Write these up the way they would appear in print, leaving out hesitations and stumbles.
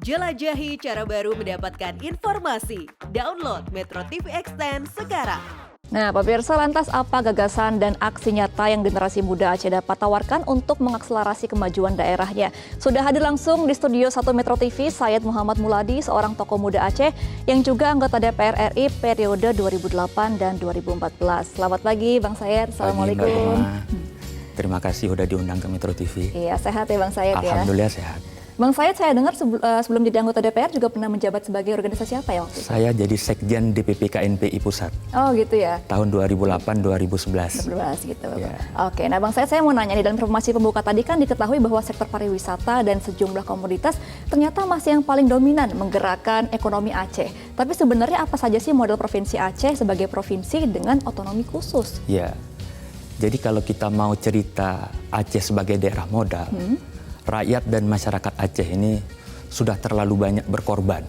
Jelajahi cara baru mendapatkan informasi. Download Metro TV Extend sekarang. Nah, pemirsa, lantas apa gagasan dan aksi nyata yang generasi muda Aceh dapat tawarkan untuk mengakselerasi kemajuan daerahnya? Sudah hadir langsung di studio 1 Metro TV, Sayyid Muhammad Muladi, seorang tokoh muda Aceh yang juga anggota DPR RI periode 2008 dan 2014. Selamat pagi, Bang Sayyid. Assalamualaikum. Terima kasih sudah diundang ke Metro TV. Iya, sehat ya Bang Sayyid ya? Alhamdulillah sehat. Bang Sayyid, saya dengar sebelum jadi anggota DPR juga pernah menjabat sebagai organisasi apa ya waktu itu? Saya jadi Sekjen DPP KNPI Pusat. Oh gitu ya? Tahun 2008-2011. 2011 gitu. Ya. Oke, nah Bang Sayyid, saya mau nanya nih, dalam informasi pembuka tadi kan diketahui bahwa sektor pariwisata dan sejumlah komoditas ternyata masih yang paling dominan menggerakkan ekonomi Aceh. Tapi sebenarnya apa saja sih model provinsi Aceh sebagai provinsi dengan otonomi khusus? Ya, jadi kalau kita mau cerita Aceh sebagai daerah modal, rakyat dan masyarakat Aceh ini sudah terlalu banyak berkorban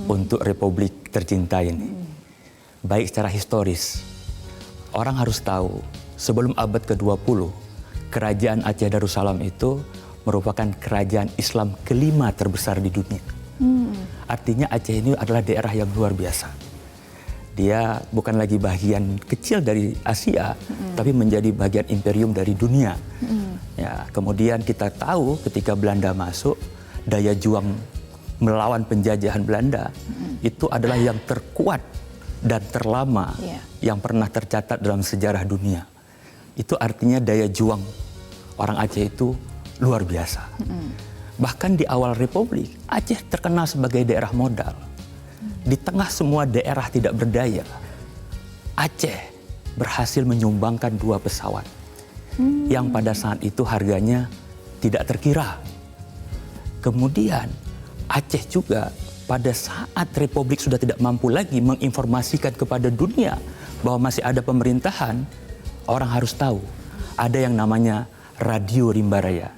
untuk Republik tercinta ini. Baik secara historis, orang harus tahu sebelum abad ke-20, kerajaan Aceh Darussalam itu merupakan kerajaan Islam kelima terbesar di dunia. Artinya Aceh ini adalah daerah yang luar biasa. Dia bukan lagi bagian kecil dari Asia, tapi menjadi bagian imperium dari dunia. Ya, kemudian kita tahu ketika Belanda masuk, daya juang melawan penjajahan Belanda itu adalah yang terkuat dan terlama yang pernah tercatat dalam sejarah dunia. Itu artinya daya juang orang Aceh itu luar biasa. Bahkan di awal Republik, Aceh terkenal sebagai daerah modal. Di tengah semua daerah tidak berdaya, Aceh berhasil menyumbangkan 2 pesawat yang pada saat itu harganya tidak terkira. Kemudian Aceh juga pada saat Republik sudah tidak mampu lagi menginformasikan kepada dunia bahwa masih ada pemerintahan, orang harus tahu ada yang namanya Radio Rimba Raya.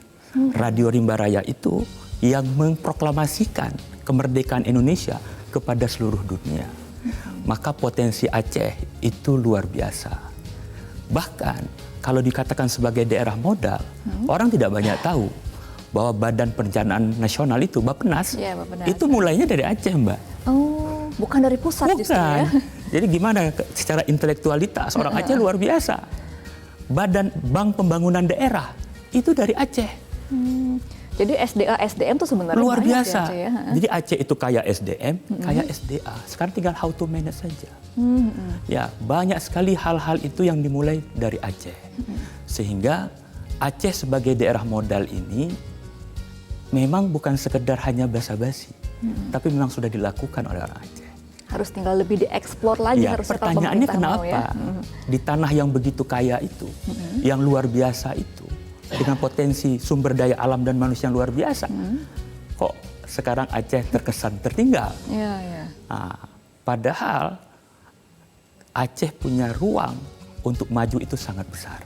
Radio Rimba Raya itu yang memproklamasikan kemerdekaan Indonesia kepada seluruh dunia. Maka potensi Aceh itu luar biasa. Bahkan kalau dikatakan sebagai daerah modal, orang tidak banyak tahu bahwa Badan Perencanaan Nasional itu, Bappenas, itu mulainya dari Aceh, Mbak. Oh, bukan dari pusat justru ya? Jadi gimana secara intelektualitas, orang Aceh luar biasa. Bank Pembangunan Daerah itu dari Aceh. Jadi SDA-SDM itu sebenarnya luar biasa. Aceh, ya? Jadi Aceh itu kaya SDM, kaya SDA. Sekarang tinggal how to manage saja. Ya, banyak sekali hal-hal itu yang dimulai dari Aceh. Sehingga Aceh sebagai daerah modal ini memang bukan sekedar hanya basa-basi, tapi memang sudah dilakukan oleh orang Aceh. Harus tinggal lebih dieksplor lagi. Ya, harusnya pertanyaannya kenapa ya? di tanah yang begitu kaya itu, yang luar biasa itu, dengan potensi sumber daya alam dan manusia yang luar biasa, kok sekarang Aceh terkesan tertinggal? Nah, padahal Aceh punya ruang untuk maju itu sangat besar.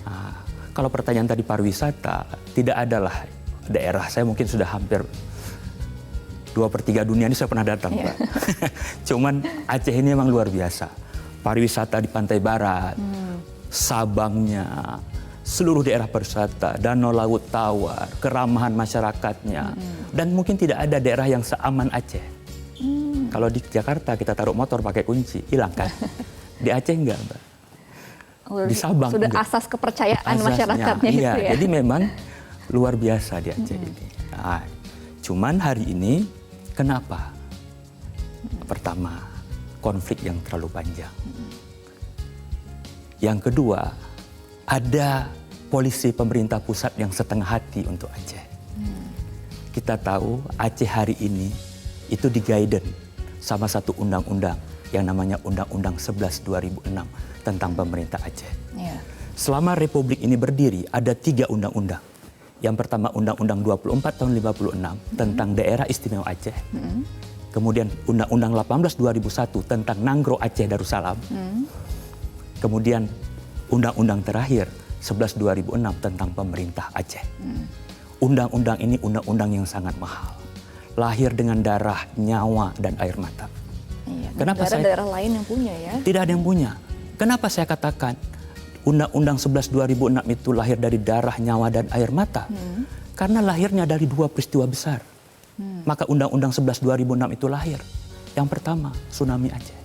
Nah, kalau pertanyaan tadi pariwisata, tidak adalah daerah, saya mungkin sudah hampir 2/3 dunia ini saya pernah datang, Pak. Cuman Aceh ini memang luar biasa. Pariwisata di pantai barat, Sabangnya, seluruh daerah pariwisata, Danau Laut Tawar, keramahan masyarakatnya, dan mungkin tidak ada daerah yang seaman Aceh. Kalau di Jakarta kita taruh motor pakai kunci, hilang kan? Di Aceh enggak, Mbak. Di Sabang sudah enggak. asas kepercayaan Asasnya, masyarakatnya iya, itu ya. Jadi memang luar biasa di Aceh ini. Nah, cuman hari ini kenapa? Pertama, konflik yang terlalu panjang. Yang kedua, ada polisi pemerintah pusat yang setengah hati untuk Aceh. Kita tahu Aceh hari ini itu di-guidance sama satu undang-undang yang namanya Undang-Undang 11 2006 tentang pemerintah Aceh. Selama Republik ini berdiri ada 3 undang-undang. Yang pertama Undang-Undang 24 tahun 56 tentang Daerah Istimewa Aceh. Kemudian Undang-Undang 18 2001 tentang Nanggro Aceh Darussalam. Kemudian undang-undang terakhir 11 2006 tentang pemerintah Aceh. Undang-undang ini undang-undang yang sangat mahal. Lahir dengan darah, nyawa, dan air mata. Kenapa daerah lain yang punya ya? Tidak ada yang punya. Kenapa saya katakan Undang-Undang 11 2006 itu lahir dari darah, nyawa, dan air mata? Karena lahirnya dari 2 peristiwa besar. Maka Undang-Undang 11 2006 itu lahir. Yang pertama, tsunami Aceh.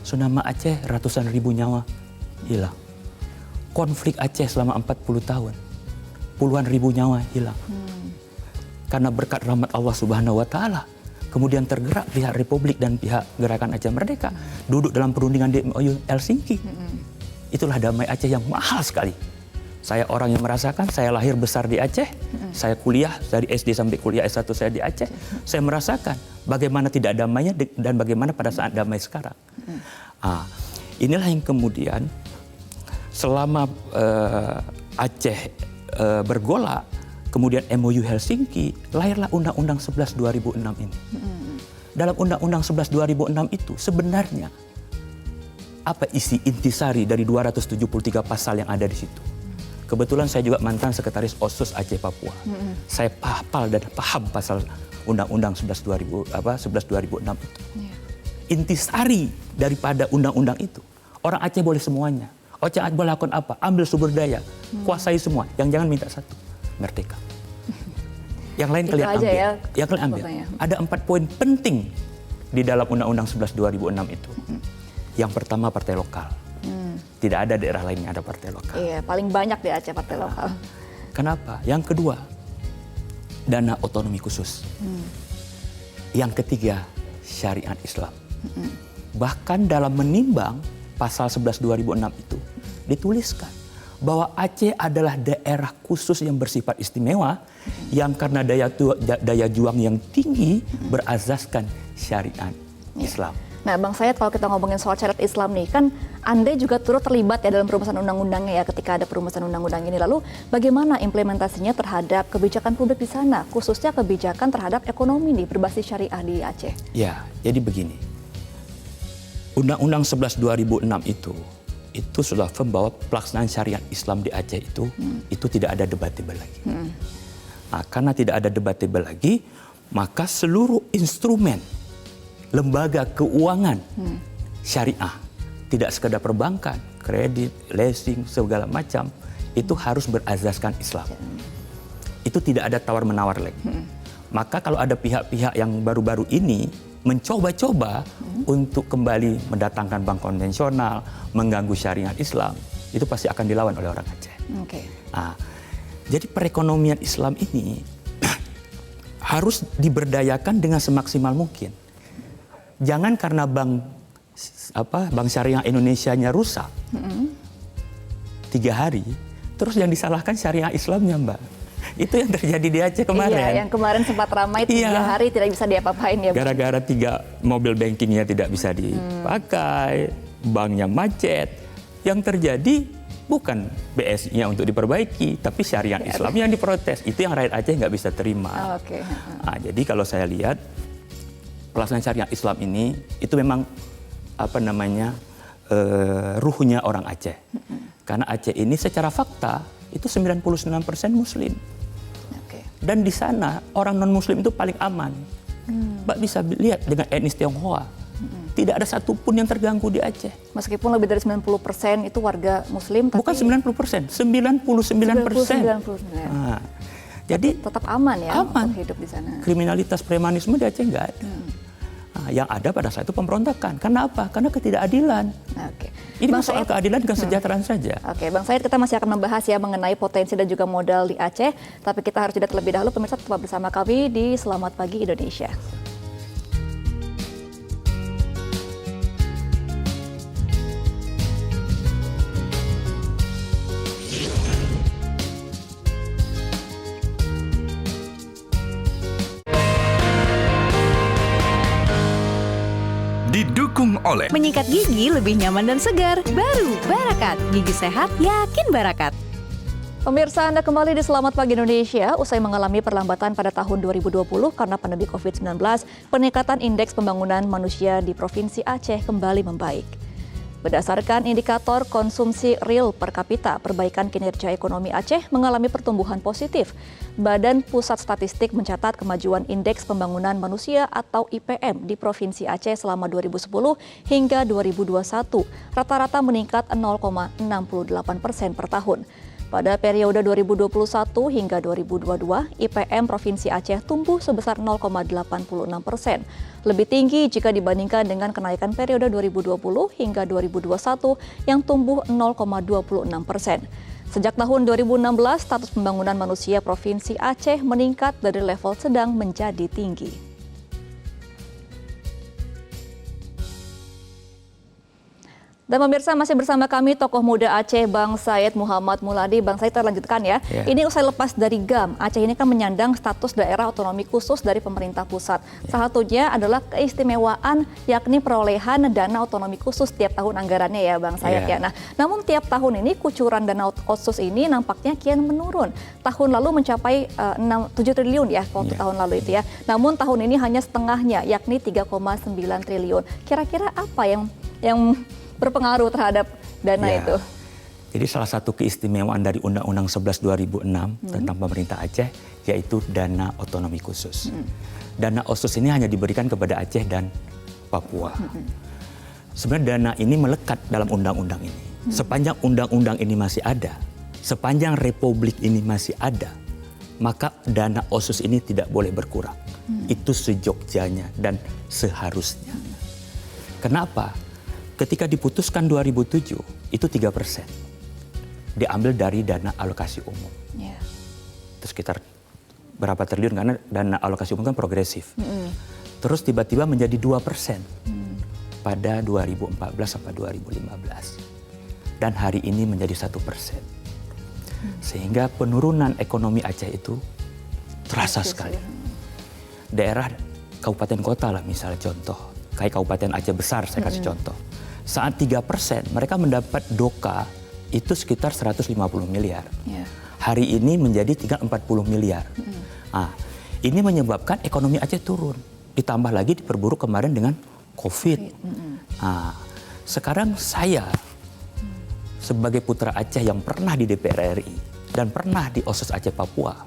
Tsunami Aceh, ratusan ribu nyawa hilang. Konflik Aceh selama 40 tahun, puluhan ribu nyawa hilang. Karena berkat rahmat Allah Subhanahu wa Ta'ala, kemudian tergerak pihak Republik dan pihak Gerakan Aceh Merdeka duduk dalam perundingan di MOU Helsinki. Itulah damai Aceh yang mahal sekali. Saya orang yang merasakan, saya lahir besar di Aceh, saya kuliah dari SD sampai kuliah S1 saya di Aceh. Saya merasakan bagaimana tidak damainya dan bagaimana pada saat damai sekarang. Inilah yang kemudian selama Aceh bergolak, kemudian MOU Helsinki, lahirlah Undang-Undang 11 2006 ini. Dalam Undang-Undang 11 2006 itu sebenarnya apa isi intisari dari 273 pasal yang ada di situ? Kebetulan saya juga mantan sekretaris OSUS Aceh Papua. Saya hafal dan paham pasal Undang-Undang 11 2006 itu. Intisari daripada undang-undang itu, orang Aceh boleh semuanya. Aceh boleh lakukan apa? Ambil sumber daya, kuasai semua. Yang jangan minta satu, merdeka. Yang lain kalian ambil. Ya, yang kalian ambil. Ada 4 poin penting di dalam Undang-Undang 11 2006 itu. Yang pertama, partai lokal. Tidak ada daerah lain yang ada partai lokal. Iya, paling banyak di Aceh partai lokal. Kenapa? Yang kedua, dana otonomi khusus. Yang ketiga, syariat Islam. Bahkan dalam menimbang pasal 11 2006 itu dituliskan bahwa Aceh adalah daerah khusus yang bersifat istimewa yang karena daya juang yang tinggi berazaskan syariat Islam. Nah, Bang Said, kalau kita ngomongin soal syariat Islam nih, kan Anda juga turut terlibat ya dalam perumusan undang-undangnya ya ketika ada perumusan undang-undang ini. Lalu bagaimana implementasinya terhadap kebijakan publik di sana, khususnya kebijakan terhadap ekonomi nih berbasis syariah di Aceh? Ya, jadi begini. Undang-Undang 11 2006 itu sudah firm bahwa pelaksanaan syariat Islam di Aceh itu tidak ada debatable lagi. Nah, karena tidak ada debatable lagi, maka seluruh instrumen lembaga keuangan syariah, tidak sekedar perbankan, kredit, leasing, segala macam, itu harus berazaskan Islam. Itu tidak ada tawar-menawar lagi. Maka kalau ada pihak-pihak yang baru-baru ini mencoba-coba untuk kembali mendatangkan bank konvensional, mengganggu syariat Islam, itu pasti akan dilawan oleh orang Aceh. Nah, jadi perekonomian Islam ini harus diberdayakan dengan semaksimal mungkin. Jangan karena bank syariah Indonesianya rusak 3 hari, terus yang disalahkan syariah Islamnya, Mbak. Itu yang terjadi di Aceh kemarin. Iya, yang kemarin sempat ramai 3 hari tidak bisa diapa-apain ya. Gara-gara 3 mobil bankingnya tidak bisa dipakai, banknya macet. Yang terjadi bukan BSI-nya untuk diperbaiki, tapi syariat Islam yang diprotes. Itu yang rakyat Aceh nggak bisa terima. Nah, jadi kalau saya lihat pelaksanaan syariat Islam ini itu memang ruhnya orang Aceh. Karena Aceh ini secara fakta itu 99% Muslim. Dan di sana orang non-Muslim itu paling aman. Mbak bisa lihat dengan etnis Tionghoa. Tidak ada satupun yang terganggu di Aceh. Meskipun lebih dari 90% itu warga Muslim. Tapi... Bukan 90%, 99%. Nah, jadi tetap aman ya aman. Untuk hidup di sana. Kriminalitas premanisme di Aceh nggak ada. Nah, yang ada pada saat itu pemberontakan. Karena apa? Karena ketidakadilan. Ini Bang soal Said, keadilan dan kesejahteraan saja. Bang Said, kita masih akan membahas ya mengenai potensi dan juga modal di Aceh. Tapi kita harus jeda terlebih dahulu. Pemirsa tetap bersama kami di Selamat Pagi Indonesia. Didukung oleh Menyikat gigi lebih nyaman dan segar. Baru Barakat, gigi sehat yakin Barakat. Pemirsa, Anda kembali di Selamat Pagi Indonesia. Usai mengalami perlambatan pada tahun 2020 karena pandemi COVID-19, peningkatan indeks pembangunan manusia di Provinsi Aceh kembali membaik. Berdasarkan indikator konsumsi real per kapita, perbaikan kinerja ekonomi Aceh mengalami pertumbuhan positif. Badan Pusat Statistik mencatat kemajuan Indeks Pembangunan Manusia atau IPM di Provinsi Aceh selama 2010 hingga 2021. Rata-rata meningkat 0,68% per tahun. Pada periode 2021 hingga 2022, IPM Provinsi Aceh tumbuh sebesar 0,86%. Lebih tinggi jika dibandingkan dengan kenaikan periode 2020 hingga 2021 yang tumbuh 0,26%. Sejak tahun 2016, status pembangunan manusia Provinsi Aceh meningkat dari level sedang menjadi tinggi. Dan pemirsa, masih bersama kami tokoh muda Aceh, Bang Said Muhammad Muladi. Bang Said, kita lanjutkan ya. Ini usai lepas dari GAM, Aceh ini kan menyandang status daerah otonomi khusus dari pemerintah pusat. Salah satunya adalah keistimewaan yakni perolehan dana otonomi khusus tiap tahun anggarannya ya Bang Said ya. Nah, namun tiap tahun ini kucuran dana otsus ini nampaknya kian menurun. Tahun lalu mencapai 7 triliun ya waktu tahun lalu itu ya. Namun tahun ini hanya setengahnya yakni 3,9 triliun. Kira-kira apa yang berpengaruh terhadap dana itu? Jadi salah satu keistimewaan dari Undang-Undang 11 2006 tentang pemerintah Aceh yaitu dana otonomi khusus. Dana otsus ini hanya diberikan kepada Aceh dan Papua. Sebenarnya dana ini melekat dalam undang-undang ini. Sepanjang undang-undang ini masih ada, sepanjang republik ini masih ada, maka dana otsus ini tidak boleh berkurang. Itu sejogjanya dan seharusnya. Kenapa? Ketika diputuskan 2007, itu 3%. Diambil dari dana alokasi umum. Itu sekitar berapa triliun, karena dana alokasi umum kan progresif. Terus tiba-tiba menjadi 2% pada 2014 sampai 2015. Dan hari ini menjadi 1%. Sehingga penurunan ekonomi Aceh itu terasa sekali. Daerah kabupaten kota lah misalnya contoh. Kayak Kabupaten Aceh Besar saya kasih contoh. Saat 3% mereka mendapat doka itu sekitar 150 miliar. Hari ini menjadi 340 miliar. Nah, ini menyebabkan ekonomi Aceh turun. Ditambah lagi diperburuk kemarin dengan COVID. Nah, sekarang saya sebagai putra Aceh yang pernah di DPR RI dan pernah di OSIS Aceh Papua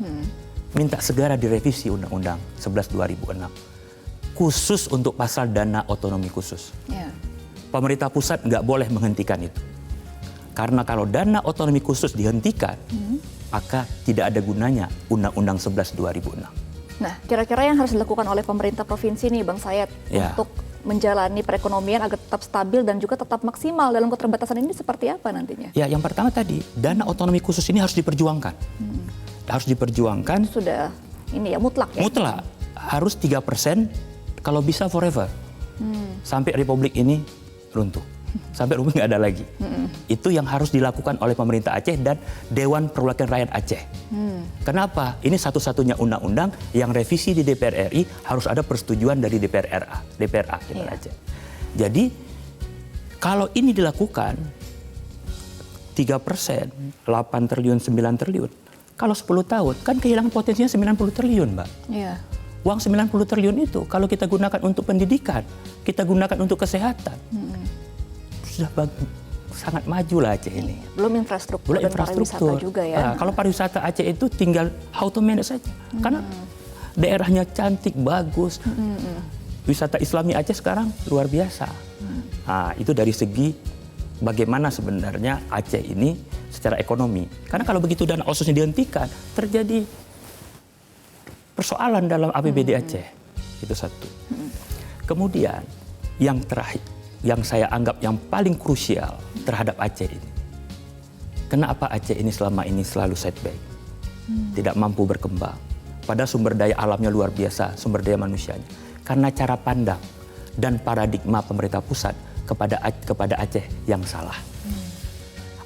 minta segera direvisi Undang-Undang 11 2006 khusus untuk pasal dana otonomi khusus. Pemerintah pusat nggak boleh menghentikan itu. Karena kalau dana otonomi khusus dihentikan, maka tidak ada gunanya Undang-Undang 11 2006. Nah, kira-kira yang harus dilakukan oleh pemerintah provinsi nih Bang Said untuk menjalani perekonomian agar tetap stabil dan juga tetap maksimal dalam keterbatasan ini seperti apa nantinya? Ya, yang pertama tadi, dana otonomi khusus ini harus diperjuangkan. Harus diperjuangkan. Sudah ini ya mutlak ya? Mutlak. Harus 3%, kalau bisa forever. Sampai republik ini runtuh. Sampai rumah nggak ada lagi. Itu yang harus dilakukan oleh pemerintah Aceh dan Dewan Perwakilan Rakyat Aceh. Kenapa? Ini satu-satunya undang-undang yang revisi di DPR RI harus ada persetujuan dari DPR Aceh. Jadi kalau ini dilakukan 3%, 8 triliun, 9 triliun. Kalau 10 tahun kan kehilangan potensinya 90 triliun, Mbak. Uang 90 triliun itu kalau kita gunakan untuk pendidikan, kita gunakan untuk kesehatan, sudah sangat maju lah Aceh ini. Belum infrastruktur dan pariwisata juga ya. Kalau pariwisata Aceh itu tinggal how to manage saja. Karena daerahnya cantik, bagus. Wisata Islami Aceh sekarang luar biasa. Itu dari segi bagaimana sebenarnya Aceh ini secara ekonomi. Karena kalau begitu dana otsusnya dihentikan, terjadi persoalan dalam APBD Aceh. Itu satu. Kemudian yang terakhir, yang saya anggap yang paling krusial terhadap Aceh ini. Kenapa Aceh ini selama ini selalu setback? Tidak mampu berkembang. Padahal sumber daya alamnya luar biasa, sumber daya manusianya. Karena cara pandang dan paradigma pemerintah pusat kepada Aceh yang salah.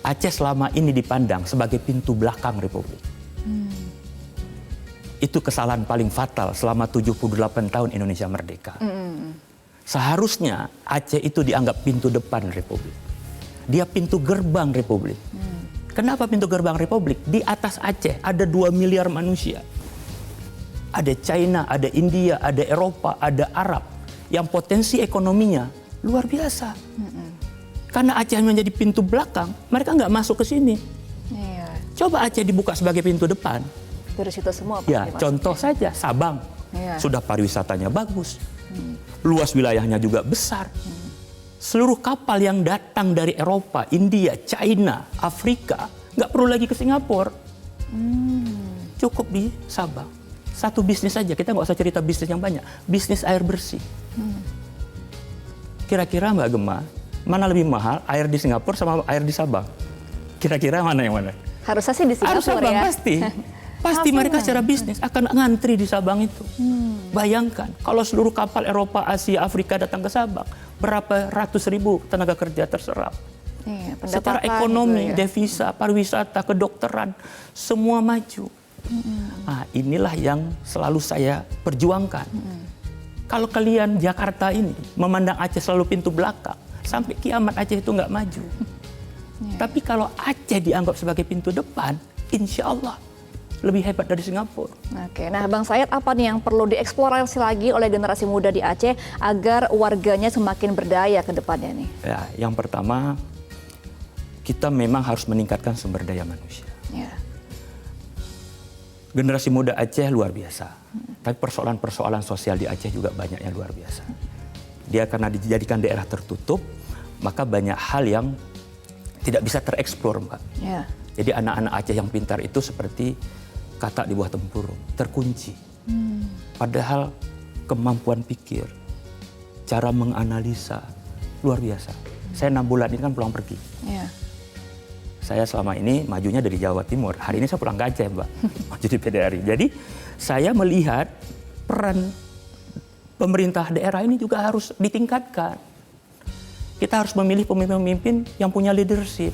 Aceh selama ini dipandang sebagai pintu belakang Republik. Itu kesalahan paling fatal selama 78 tahun Indonesia merdeka. Seharusnya Aceh itu dianggap pintu depan Republik. Dia pintu gerbang Republik. Kenapa pintu gerbang Republik? Di atas Aceh ada 2 miliar manusia. Ada China, ada India, ada Eropa, ada Arab. Yang potensi ekonominya luar biasa. Karena Aceh menjadi pintu belakang, mereka nggak masuk ke sini. Coba Aceh dibuka sebagai pintu depan. Dari situ semua ya, contoh saja Sabang. Sudah pariwisatanya bagus. Luas wilayahnya juga besar. Seluruh kapal yang datang dari Eropa, India, China, Afrika Nggak perlu lagi ke Singapura. Cukup di Sabang. Satu bisnis saja, kita nggak usah cerita bisnis yang banyak. Bisnis air bersih. Kira-kira Mbak Gemma, mana lebih mahal air di Singapura sama air di Sabang? Kira-kira mana yang mana? Harusnya sih di Singapura Harus Sabang, ya. pasti. Pasti mereka secara bisnis akan ngantri di Sabang itu. Bayangkan, kalau seluruh kapal Eropa, Asia, Afrika datang ke Sabang, berapa ratus ribu tenaga kerja terserap. Iya, Secara pendapatan ekonomi, gitu ya. devisa, pariwisata, kedokteran, semua maju. Nah, inilah yang selalu saya perjuangkan. Kalau kalian Jakarta ini memandang Aceh selalu pintu belakang, sampai kiamat Aceh itu nggak maju. Tapi kalau Aceh dianggap sebagai pintu depan, insya Allah lebih hebat dari Singapura. Oke, nah Bang Sayed, apa nih yang perlu dieksplorasi lagi oleh generasi muda di Aceh agar warganya semakin berdaya ke depannya nih? Ya, yang pertama, kita memang harus meningkatkan sumber daya manusia. Ya. Generasi muda Aceh luar biasa, tapi persoalan-persoalan sosial di Aceh juga banyak yang luar biasa. Dia karena dijadikan daerah tertutup, maka banyak hal yang tidak bisa tereksplor, Mbak. Ya. Jadi anak-anak Aceh yang pintar itu seperti katak di bawah tempurung, terkunci. Padahal kemampuan pikir, cara menganalisa, luar biasa. Saya 6 bulan ini kan pulang pergi. Ya. Saya selama ini majunya dari Jawa Timur. Hari ini saya pulang ke Aceh, Mbak. Maju di PDRI. Jadi saya melihat peran pemerintah daerah ini juga harus ditingkatkan. Kita harus memilih pemimpin-pemimpin yang punya leadership,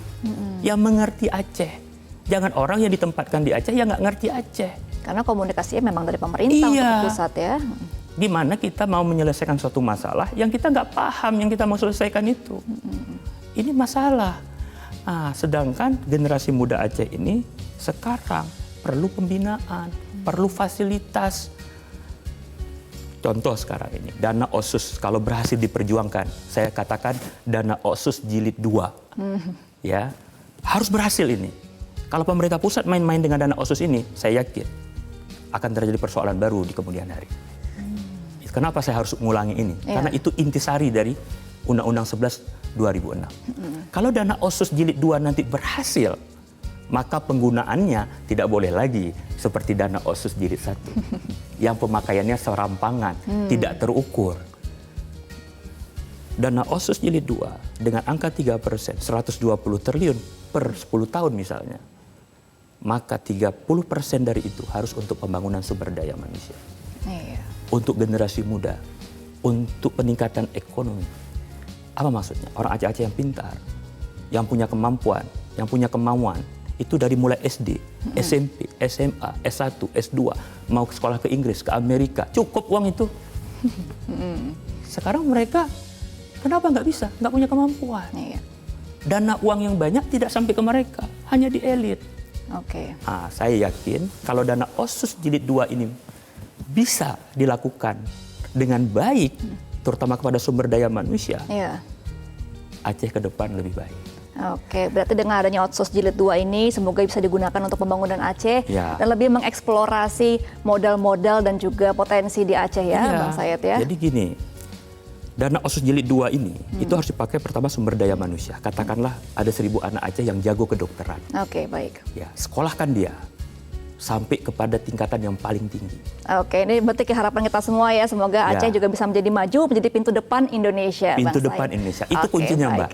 yang mengerti Aceh. Jangan orang yang ditempatkan di Aceh yang nggak ngerti Aceh. Karena komunikasinya memang dari pemerintah Iya. untuk pusat ya. Gimana kita mau menyelesaikan suatu masalah yang kita nggak paham, yang kita mau selesaikan itu. Ini masalah. Nah, sedangkan generasi muda Aceh ini sekarang perlu pembinaan, perlu fasilitas. Contoh sekarang ini, dana OSUS kalau berhasil diperjuangkan, saya katakan dana OSUS jilid 2. Ya, harus berhasil ini. Kalau pemerintah pusat main-main dengan dana OSUS ini, saya yakin akan terjadi persoalan baru di kemudian hari. Kenapa saya harus mengulangi ini? Ya. Karena itu intisari dari Undang-Undang 11 2006. Kalau dana OSUS jilid 2 nanti berhasil, maka penggunaannya tidak boleh lagi seperti dana OSUS jilid 1 yang pemakaiannya serampangan, tidak terukur. Dana OSUS jilid 2 dengan angka 3%, 120 triliun per 10 tahun misalnya, maka 30% dari itu harus untuk pembangunan sumber daya manusia. Iya. Untuk generasi muda, untuk peningkatan ekonomi. Apa maksudnya? Orang Aceh-Aceh yang pintar, yang punya kemampuan, yang punya kemauan, itu dari mulai SD, SMP, SMA, S1, S2, mau ke sekolah ke Inggris, ke Amerika, cukup uang itu. Sekarang mereka, kenapa nggak bisa? Nggak punya kemampuan. Iya. Dana uang yang banyak tidak sampai ke mereka, hanya di elit. Oke. Nah, saya yakin kalau dana OSUS jilid 2 ini bisa dilakukan dengan baik, terutama kepada sumber daya manusia, Iya. Aceh ke depan lebih baik. Oke, berarti dengan adanya OSUS jilid 2 ini semoga bisa digunakan untuk pembangunan Aceh Ya. dan lebih mengeksplorasi modal-modal dan juga potensi di Aceh ya, Iya. Bang Sayed ya. Jadi gini, dana OSUS jilid 2 ini itu harus dipakai pertama sumber daya manusia. Katakanlah ada 1000 anak Aceh yang jago kedokteran. Oke, baik. Ya, sekolahkan dia sampai kepada tingkatan yang paling tinggi. Oke, ini berarti harapan kita semua ya, semoga Ya. Aceh juga bisa menjadi maju, menjadi pintu depan Indonesia. Pintu Bang depan Sayed. Indonesia. Itu Oke, kuncinya, baik. Mbak.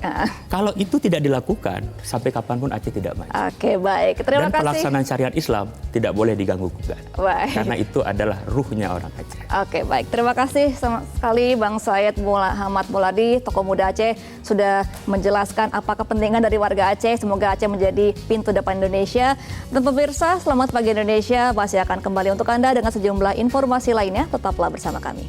Kalau itu tidak dilakukan, sampai kapanpun Aceh tidak maju. Oke, baik. Terima Dan kasih. pelaksanaan syariat Islam tidak boleh diganggu-gugat. Baik. Karena itu adalah ruhnya orang Aceh. Oke, baik. Terima kasih sama sekali Bang Sayed Muhammad Muladi, tokoh muda Aceh, sudah menjelaskan apa kepentingan dari warga Aceh. Semoga Aceh menjadi pintu depan Indonesia. Dan pemirsa, selamat pagi Indonesia. Masih akan kembali untuk Anda dengan sejumlah informasi lainnya. Tetaplah bersama kami.